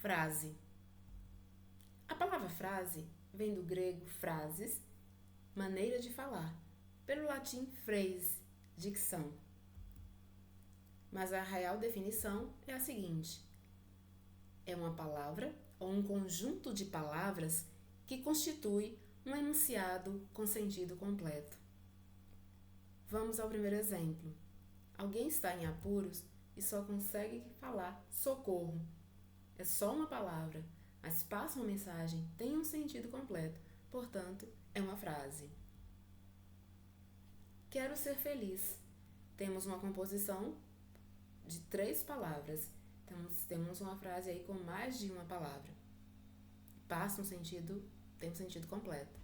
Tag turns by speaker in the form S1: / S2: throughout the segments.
S1: Frase. A palavra frase vem do grego phrases, maneira de falar, pelo latim phrase, dicção. Mas a real definição é a seguinte: é uma palavra ou um conjunto de palavras que constitui um enunciado com sentido completo. Vamos ao primeiro exemplo. Alguém está em apuros e só consegue falar socorro. É só uma palavra, mas passa uma mensagem, tem um sentido completo, portanto, é uma frase. Quero ser feliz. Temos uma composição de 3 palavras. Temos uma frase aí com mais de uma palavra. Passa um sentido, tem um sentido completo.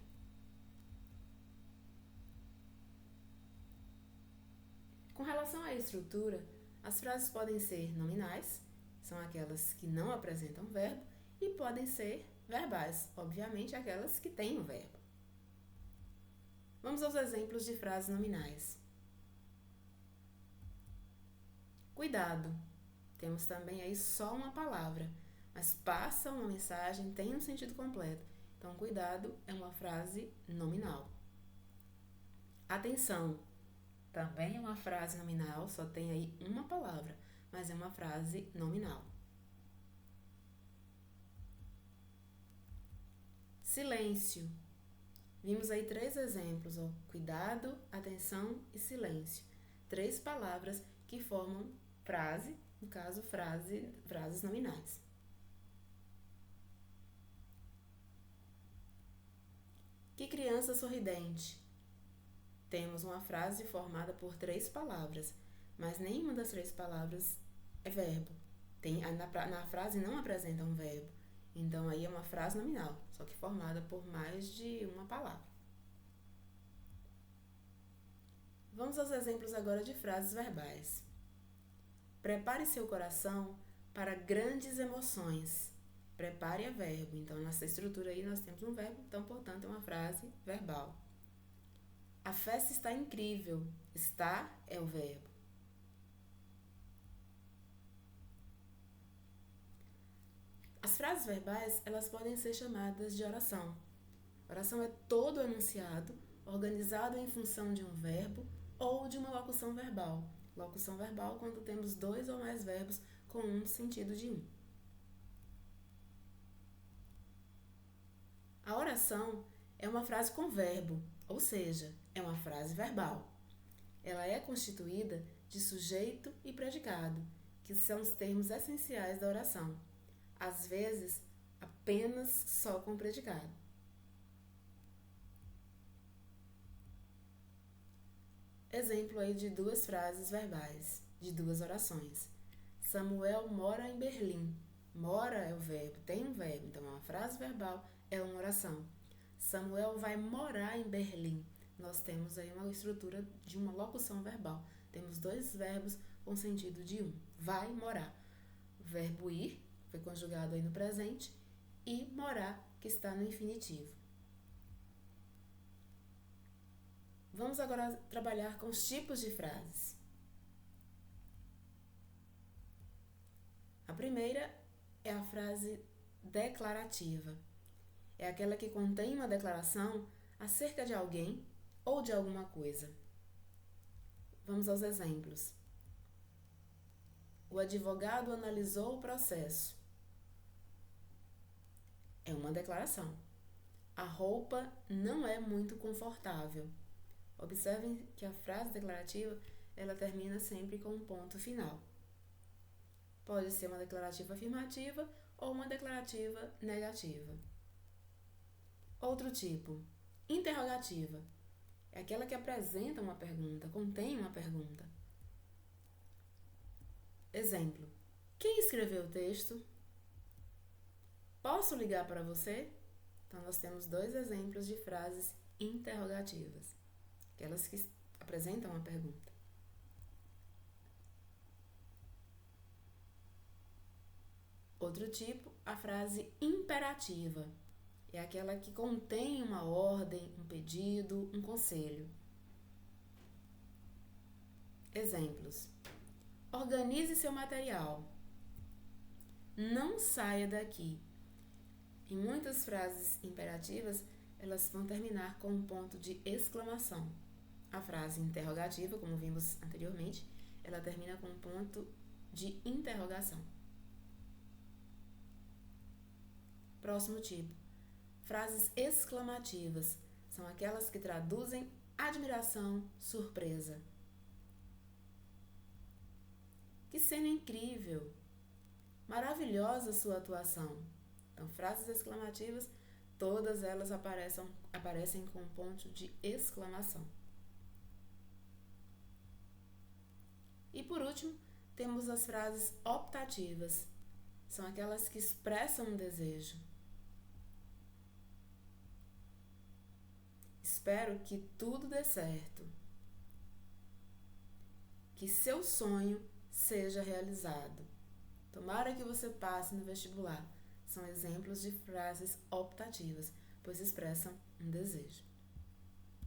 S1: Com relação à estrutura, as frases podem ser nominais, são aquelas que não apresentam verbo, e podem ser verbais, obviamente aquelas que têm o verbo. Vamos aos exemplos de frases nominais. Cuidado. Temos também aí só uma palavra, mas passa uma mensagem, tem um sentido completo. Então, cuidado é uma frase nominal. Atenção. Também é uma frase nominal, só tem aí uma palavra, mas é uma frase nominal. Silêncio. Vimos aí 3 exemplos, ó: cuidado, atenção e silêncio. 3 palavras que formam frase, no caso, frases nominais. Que criança sorridente. Temos uma frase formada por 3 palavras, mas nenhuma das 3 palavras é verbo. Na frase não apresenta um verbo. Então, aí é uma frase nominal, só que formada por mais de uma palavra. Vamos aos exemplos agora de frases verbais. Prepare seu coração para grandes emoções. Prepare é verbo. Então, nessa estrutura aí nós temos um verbo, então, portanto, é uma frase verbal. A festa está incrível. Está é o verbo. As frases verbais, elas podem ser chamadas de oração. Oração é todo o enunciado organizado em função de um verbo ou de uma locução verbal. Locução verbal quando temos 2 ou mais verbos com um sentido de um. A oração é uma frase com verbo, ou seja, é uma frase verbal. Ela é constituída de sujeito e predicado, que são os termos essenciais da oração. Às vezes, apenas só com predicado. Exemplo aí de 2 frases verbais, de 2 orações. Samuel mora em Berlim. Mora é o verbo, tem um verbo, então é uma frase verbal, é uma oração. Samuel vai morar em Berlim. Nós temos aí uma estrutura de uma locução verbal. Temos 2 verbos com sentido de um. Vai morar. O verbo ir foi conjugado aí no presente e morar, que está no infinitivo. Vamos agora trabalhar com os tipos de frases. A primeira é a frase declarativa. É aquela que contém uma declaração acerca de alguém ou de alguma coisa. Vamos aos exemplos. O advogado analisou o processo. É uma declaração. A roupa não é muito confortável. Observem que a frase declarativa, ela termina sempre com um ponto final. Pode ser uma declarativa afirmativa ou uma declarativa negativa. Outro tipo, interrogativa. É aquela que apresenta uma pergunta, contém uma pergunta. Exemplo: quem escreveu o texto? Posso ligar para você? Então, nós temos 2 exemplos de frases interrogativas, aquelas que apresentam uma pergunta. Outro tipo, a frase imperativa. É aquela que contém uma ordem, um pedido, um conselho. Exemplos: organize seu material. Não saia daqui. Em muitas frases imperativas, elas vão terminar com um ponto de exclamação. A frase interrogativa, como vimos anteriormente, ela termina com um ponto de interrogação. Próximo tipo. Frases exclamativas são aquelas que traduzem admiração, surpresa. Que cena incrível! Maravilhosa sua atuação! Então, frases exclamativas, todas elas aparecem com um ponto de exclamação. E por último, temos as frases optativas. São aquelas que expressam um desejo. Espero que tudo dê certo. Que seu sonho seja realizado. Tomara que você passe no vestibular. São exemplos de frases optativas, pois expressam um desejo.